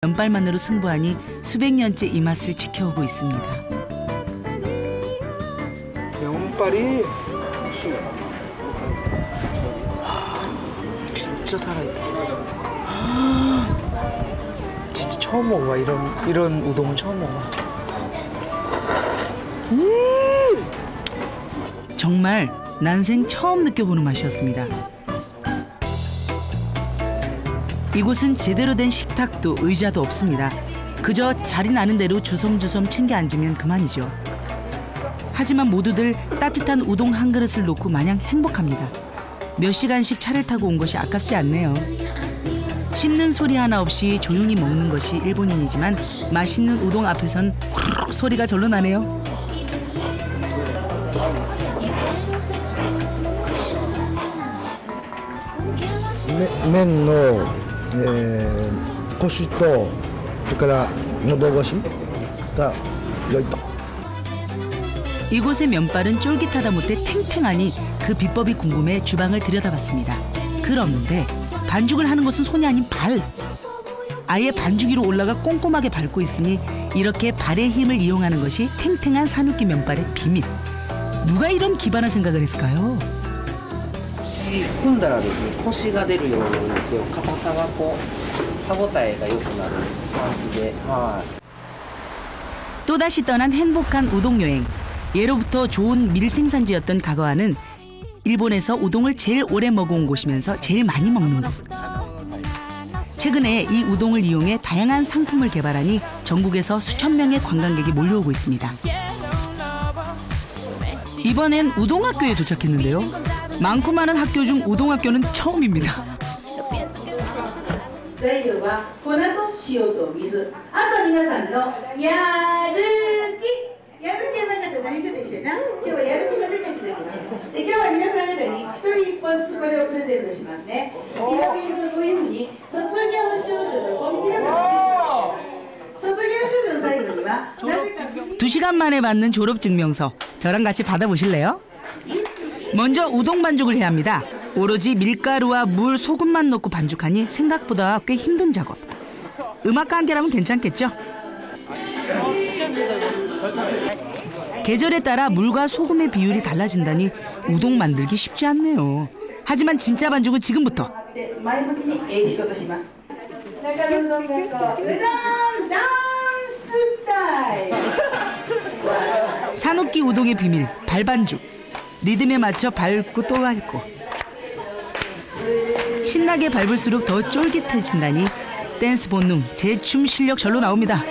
면발만으로 승부하니 수백 년째 이 맛을 지켜오고 있습니다. 면발이 진짜 살아있다. 진짜 처음 먹어봐. 이런 우동은 처음 먹어봐. 정말 난생 처음 느껴보는 맛이었습니다. 이곳은 제대로 된 식탁도 의자도 없습니다. 그저 자리 나는 대로 주섬주섬 챙겨 앉으면 그만이죠. 하지만 모두들 따뜻한 우동 한 그릇을 놓고 마냥 행복합니다. 몇 시간씩 차를 타고 온 것이 아깝지 않네요. 씹는 소리 하나 없이 조용히 먹는 것이 일본인이지만 맛있는 우동 앞에선 후루룩 소리가 절로 나네요.麺の、コシとそれから喉越しが良いと。 이곳의 면발은 쫄깃하다 못해 탱탱하니 그 비법이 궁금해 주방을 들여다봤습니다. 그런데 반죽을 하는 것은 손이 아닌 발. 아예 반죽 위로 올라가 꼼꼼하게 밟고 있으니 이렇게 발의 힘을 이용하는 것이 탱탱한 산욱기 면발의 비밀. 누가 이런 기발한 생각을 했을까요? 踏んだらですね、コシが出るようなんですよ。硬さがこう歯ごたえが良くなる感じで、はい。 또다시 떠난 행복한 우동 여행. 예로부터 좋은 밀 생산지였던 가가와는 일본에서 우동을 제일 오래 먹어온 곳이면서 제일 많이 먹는 곳. 최근에 이 우동을 이용해 다양한 상품을 개발하니 전국에서 수천 명의 관광객이 몰려오고 있습니다. 이번엔 우동학교에 도착했는데요. 많고 많은 학교 중 우동학교는 처음입니다. 材料は粉と塩と水。あと皆さんのやる気がなかったら何せでしたな。今日はやる気が出ていただきます。で今日は皆さん方に一人一本ずつこれをプレゼントしますね。色々とこういうふうに卒業証書とこの皆さんの卒業証書の最後には 2시간 만에 받는 졸업증명서. 저랑 같이 받아보실래요? 먼저 우동 반죽을 해야 합니다. 오로지 밀가루와 물, 소금만 넣고 반죽하니 생각보다 꽤 힘든 작업. 음악과 함께라면 괜찮겠죠? 계절에 따라 물과 소금의 비율이 달라진다니 우동 만들기 쉽지 않네요. 하지만 진짜 반죽은 지금부터. 산욱기 우동의 비밀, 발반죽. 리듬에 맞춰 밟고 또 밟고. 신나게 밟을수록 더 쫄깃해진다니 댄스 본능, 제 춤 실력 절로 나옵니다.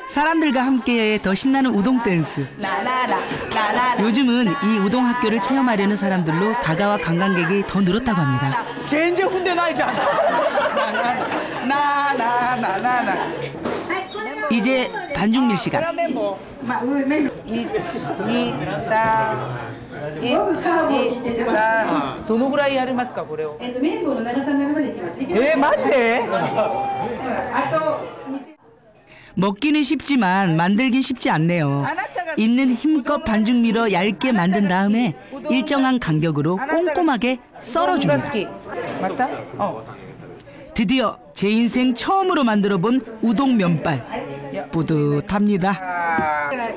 사람들과 함께 더 신나는 우동 댄스. 요즘은 이 우동 학교를 체험하려는 사람들로 가가와 관광객이 더 늘었다고 합니다. 젠제 훈대 나이잖아. 나나나나나. 이제 반죽밀 시간. どのぐらいやりますかこれを？綿棒の長さになるまでいきます。マジで？ 먹기는 쉽지만 만들긴 쉽지 않네요. 있는 힘껏 반죽 밀어 얇게 만든 다음에 일정한 간격으로 꼼꼼하게 썰어줍니다. 맞다? 드디어 제 인생 처음으로 만들어본 우동 면발. 뿌듯합니다.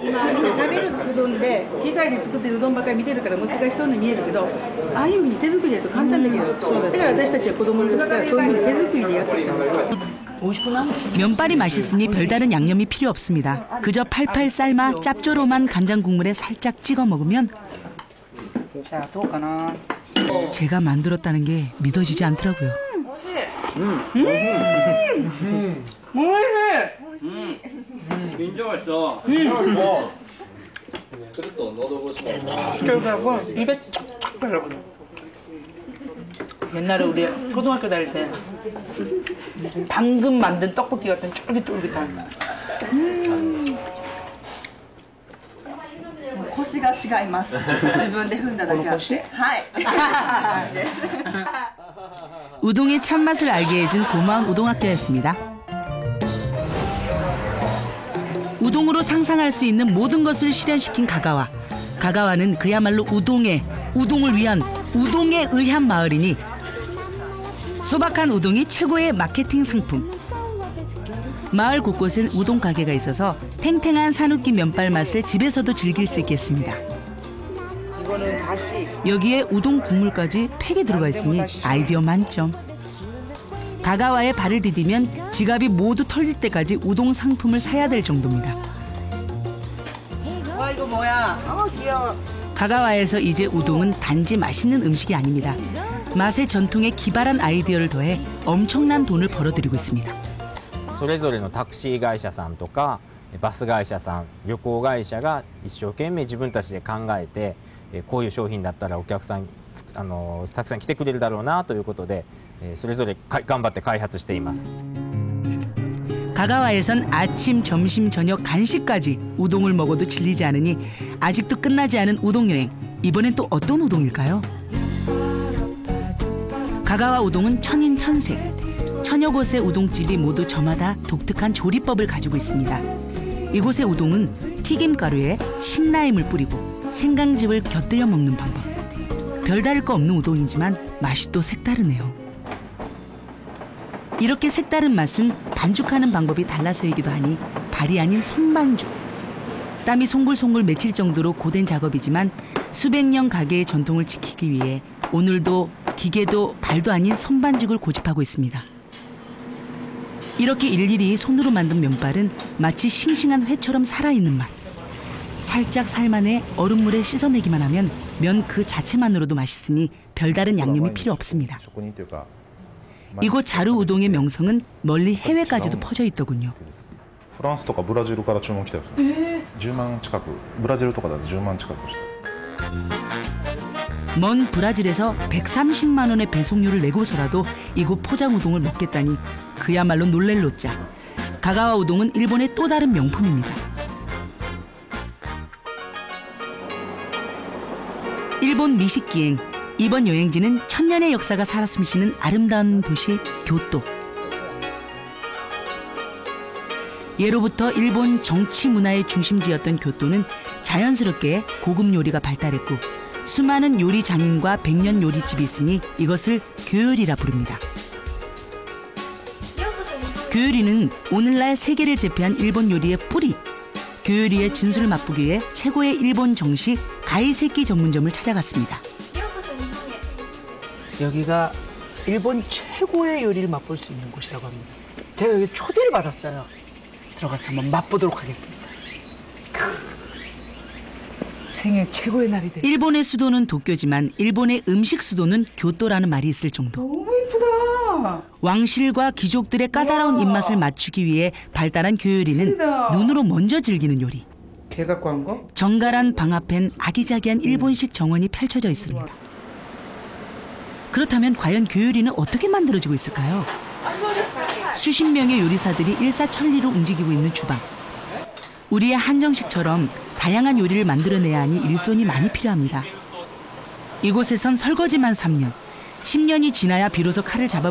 今みんな食べるうどんで機械で作ってるうどんばっかり見てるから難しそうに見えるけど、ああいうふうに手作りだと簡単だけど、だから私たちは子供の時からそういうふうに手作りでやってきたんですよ。 면발이 맛있으니 별다른 양념이 필요 없습니다. 그저 팔팔 삶아 짭조름한 간장 국물에 살짝 찍어 먹으면 자, 도우까나. 제가 만들었다는 게 믿어지지 않더라고요. 긴장했어. 그래도 너도 그리고 입에 쫙쫙 달라고. 옛날에 우리 초등학교 다닐 때 방금 만든 떡볶이 같은 쫄깃쫄깃한. コシが違います。自分で踏んだだけあって。はい。 우동의 참맛을 알게 해준 고마운 우동학교였습니다. 우동으로 상상할 수 있는 모든 것을 실현시킨 가가와. 가가와는 그야말로 우동을 위한 우동에 의한 마을이니 소박한 우동이 최고의 마케팅 상품. 마을 곳곳엔 우동 가게가 있어서 탱탱한 산욱기 면발 맛을 집에서도 즐길 수 있겠습니다. 이거는 다시 여기에 우동 국물까지 팩이 들어가 있으니 아이디어 만점. 가가와에 발을 디디면 지갑이 모두 털릴 때까지 우동 상품을 사야 될 정도입니다. 와 이거 뭐야? 귀여워. 가가와에서 이제 우동은 단지 맛있는 음식이 아닙니다. 맛의 전통에 기발한 아이디어를 더해 엄청난 돈을 벌어들이고 있습니다. それぞれのタクシー会社さんとかバス会社さん、旅行会社が一生懸命自分たちで考えてこういう商品だったらお客さんたくさん来てくれるだろうなということでそれぞれ頑張って開発しています。 가가와에선 아침, 점심, 저녁, 간식까지 우동을 먹어도 질리지 않으니 아직도 끝나지 않은 우동 여행. 이번엔 또 어떤 우동일까요? 가가와 우동은 천인천색. 천여 곳의 우동집이 모두 저마다 독특한 조리법을 가지고 있습니다. 이곳의 우동은 튀김가루에 신라임을 뿌리고 생강즙을 곁들여 먹는 방법. 별다를 거 없는 우동이지만 맛이 또 색다르네요. 이렇게 색다른 맛은 반죽하는 방법이 달라서이기도 하니 발이 아닌 손반죽. 땀이 송글송글 맺힐 정도로 고된 작업이지만 수백 년 가게의 전통을 지키기 위해 오늘도 기계도 발도 아닌 손반죽을 고집하고 있습니다. 이렇게 일일이 손으로 만든 면발은 마치 싱싱한 회처럼 살아있는 맛. 살짝 삶아내 얼음물에 씻어내기만 하면 면 그 자체만으로도 맛있으니 별다른 양념이 필요 없습니다. 이곳 자루 우동의 명성은 멀리 해외까지도 퍼져 있더군요. フランスとかブラジルから注文来たよ。10万近く、ブラジルとかだと10万近く。 먼 브라질에서 130만 원의 배송료를 내고서라도 이곳 포장 우동을 먹겠다니 그야말로 놀랄 노자. 가가와 우동은 일본의 또 다른 명품입니다. 일본 미식기행. 이번 여행지는 천년의 역사가 살아 숨쉬는 아름다운 도시 교토. 예로부터 일본 정치 문화의 중심지였던 교토는 자연스럽게 고급 요리가 발달했고 수많은 요리 장인과 백년 요리집이 있으니 이것을 교요리라 부릅니다. 교요리는 오늘날 세계를 제패한 일본 요리의 뿌리. 교요리의 진수를 맛보기 위해 최고의 일본 정식 가이세키 전문점을 찾아갔습니다. 여기가 일본 최고의 요리를 맛볼 수 있는 곳이라고 합니다. 제가 여기 초대를 받았어요. 들어가서 한번 맛보도록 하겠습니다. 생애 최고의 날이 될. 일본의 수도는 도쿄지만 일본의 음식 수도는 교토라는 말이 있을 정도. 너무 예쁘다. 왕실과 귀족들의 까다로운 입맛을 맞추기 위해 발달한 교요리는 눈으로 먼저 즐기는 요리. 개 갖고 한 거? 정갈한 방 앞엔 아기자기한 일본식 정원이 펼쳐져 있습니다. 그렇다면 과연 교요리는 어떻게 만들어지고 있을까요? 수십 명의 요리사들이 일사천리로 움직이고 있는 주방. 우리의 한정식처럼 다양한 요리를 만들어내야 하니 일손이 많이 필요합니다. 이곳에선 설거지만 3년, 10년이 지나야 비로소 칼을 잡아